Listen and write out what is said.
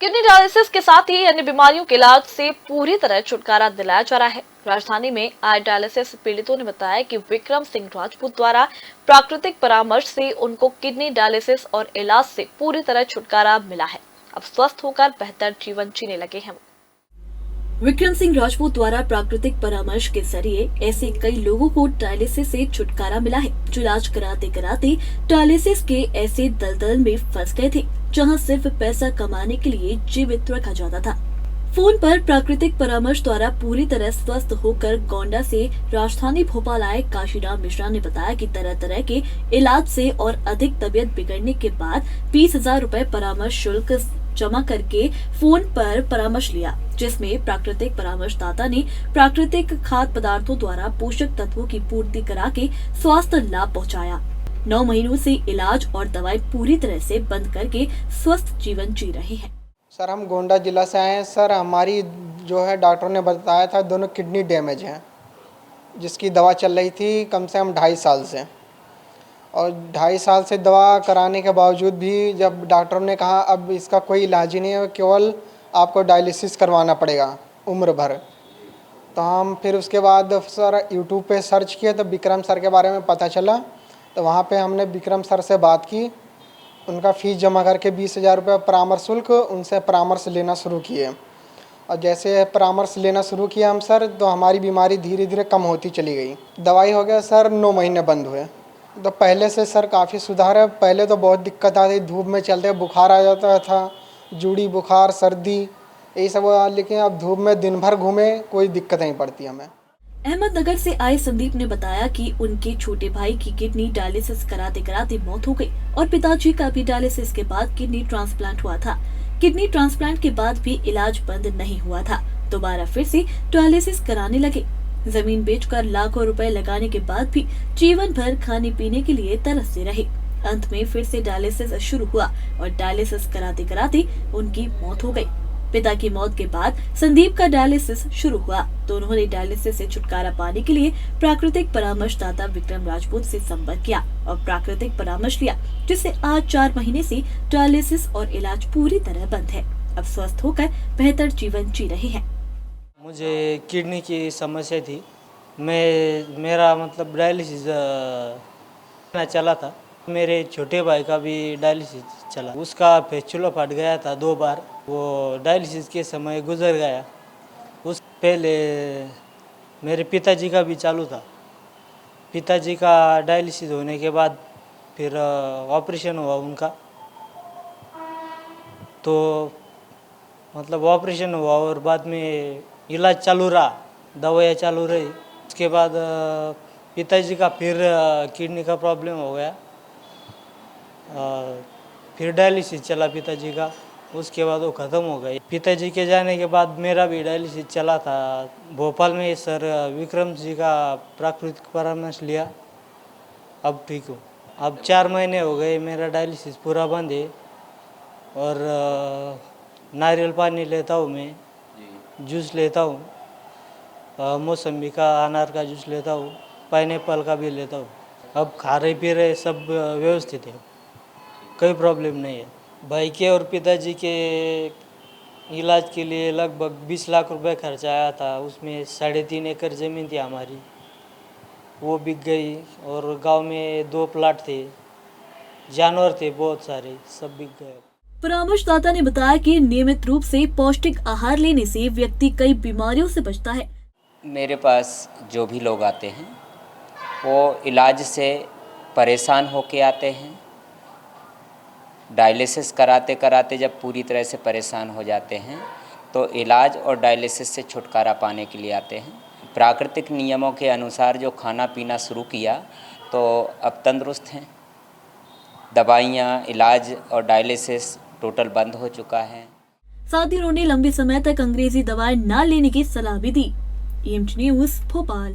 Kidney dialysis के साथ ही अन्य बीमारियों के इलाज से पूरी तरह छुटकारा दिलाया जा रहा है। राजधानी में आज डायलिसिस पीड़ितों ने बताया कि विक्रम सिंह राजपूत द्वारा प्राकृतिक परामर्श से उनको किडनी डायलिसिस और इलाज से पूरी तरह छुटकारा मिला है। अब स्वस्थ होकर बेहतर जीवन जीने लगे हैं। विक्रम सिंह राजपूत द्वारा प्राकृतिक परामर्श के जरिए ऐसे कई लोगों को डायलिसिस से छुटकारा मिला है, जो इलाज कराते कराते डायलिसिस के ऐसे दलदल में फंस गए थे, जहां सिर्फ पैसा कमाने के लिए जीवित रखा जाता था। फोन पर प्राकृतिक परामर्श द्वारा पूरी तरह स्वस्थ होकर गोंडा से राजधानी भोपाल आए काशीराम मिश्रा ने बताया कि तरह तरह के इलाज से और अधिक तबीयत बिगड़ने के बाद 20,000 रूपए परामर्श शुल्क जमा करके फोन पर परामर्श लिया, जिसमें प्राकृतिक परामर्शदाता ने प्राकृतिक खाद्य पदार्थों द्वारा पोषक तत्वों की पूर्ति करा के स्वास्थ्य लाभ पहुंचाया। 9 महीनों से इलाज और दवाई पूरी तरह से बंद करके स्वस्थ जीवन जी रहे हैं। सर, हम गोंडा जिला से आए हैं। सर, हमारी जो है डॉक्टर ने बताया था दोनों किडनी डैमेज हैं, जिसकी दवा चल रही थी कम से कम 2.5 साल से, और 2.5 साल से दवा कराने के बावजूद भी जब डॉक्टर ने कहा अब इसका कोई इलाज ही नहीं है, केवल आपको डायलिसिस करवाना पड़ेगा उम्र भर, तो हम फिर उसके बाद सर यूट्यूब पे सर्च किए तो विक्रम सर के बारे में पता चला। तो वहाँ पे हमने विक्रम सर से बात की, उनका फ़ीस जमा करके 20,000 रुपये परामर्श शुल्क उनसे परामर्श लेना शुरू किए। और जैसे परामर्श लेना शुरू किया हम सर, तो हमारी बीमारी धीरे धीरे कम होती चली गई। दवाई हो गया सर 9 महीने बंद हुए, तो पहले से सर काफ़ी सुधार है। पहले तो बहुत दिक्कत आती, धूप में चलते बुखार आ जाता था, जूड़ी बुखार, सर्दी, यही सब हुआ, लेकिन अब धूप में दिन भर घूमे कोई दिक्कत नहीं पड़ती हमें। अहमदनगर से आए संदीप ने बताया कि उनके छोटे भाई की किडनी डायलिसिस कराते कराते मौत हो गई और पिताजी का भी डायलिसिस के बाद किडनी ट्रांसप्लांट हुआ था। किडनी ट्रांसप्लांट के बाद भी इलाज बंद नहीं हुआ था, दोबारा फिर से डायलिसिस कराने लगे। जमीन बेचकर लाखों रुपए लगाने के बाद भी जीवन भर खाने पीने के लिए तरसते रहे। अंत में फिर से डायलिसिस शुरू हुआ और डायलिसिस कराते कराते उनकी मौत हो गई। पिता की मौत के बाद संदीप का डायलिसिस शुरू हुआ, तो उन्होंने डायलिसिस से छुटकारा पाने के लिए प्राकृतिक परामर्शदाता विक्रम राजपूत से संपर्क किया और प्राकृतिक परामर्श लिया, जिससे आज 4 महीने से डायलिसिस और इलाज पूरी तरह बंद है। अब स्वस्थ होकर बेहतर जीवन जी रहे हैं। मुझे किडनी की समस्या थी, मेरा मतलब डायलिसिस चला था। मेरे छोटे भाई का भी डायलिसिस चला, उसका फेस्चुला फट गया था 2 बार, वो डायलिसिस के समय गुजर गया। उस पहले मेरे पिताजी का भी चालू था। पिताजी का डायलिसिस होने के बाद फिर ऑपरेशन हुआ उनका, तो मतलब ऑपरेशन हुआ और बाद में इलाज चालू रहा, दवाइयाँ चालू रही। उसके बाद पिताजी का फिर किडनी का प्रॉब्लम हो गया, फिर डायलिसिस चला पिताजी का, उसके बाद वो ख़त्म हो गई। पिताजी के जाने के बाद मेरा भी डायलिसिस चला था भोपाल में। सर विक्रम जी का प्राकृतिक परामर्श लिया, अब ठीक हूँ। अब 4 महीने हो गए, मेरा डायलिसिस पूरा बंद है और नारियल पानी लेता हूँ, मैं जूस लेता हूँ, मौसम्बी का, अनार का जूस लेता हूँ, पाइनएप्पल का भी लेता हूँ। अब खा रहे पी रहे सब व्यवस्थित है, कोई प्रॉब्लम नहीं है। भाई के और पिताजी के इलाज के लिए लगभग 20 लाख रुपए खर्चा आया था। उसमें 3.5 एकड़ ज़मीन थी हमारी, वो बिक गई, और गांव में 2 प्लाट थे, जानवर थे बहुत सारे, सब बिक गए। परामर्शदाता ने बताया कि नियमित रूप से पौष्टिक आहार लेने से व्यक्ति कई बीमारियों से बचता है। मेरे पास जो भी लोग आते हैं वो इलाज से परेशान होके आते हैं। डायलिसिस कराते कराते जब पूरी तरह से परेशान हो जाते हैं तो इलाज और डायलिसिस से छुटकारा पाने के लिए आते हैं। प्राकृतिक नियमों के अनुसार जो खाना पीना शुरू किया तो अब तंदुरुस्त हैं। दवाइयाँ, इलाज और डायलिसिस टोटल बंद हो चुका है। साथ ही उन्होंने लंबे समय तक अंग्रेजी दवाएं न लेने की सलाह भी दी। EMT news Bhopal.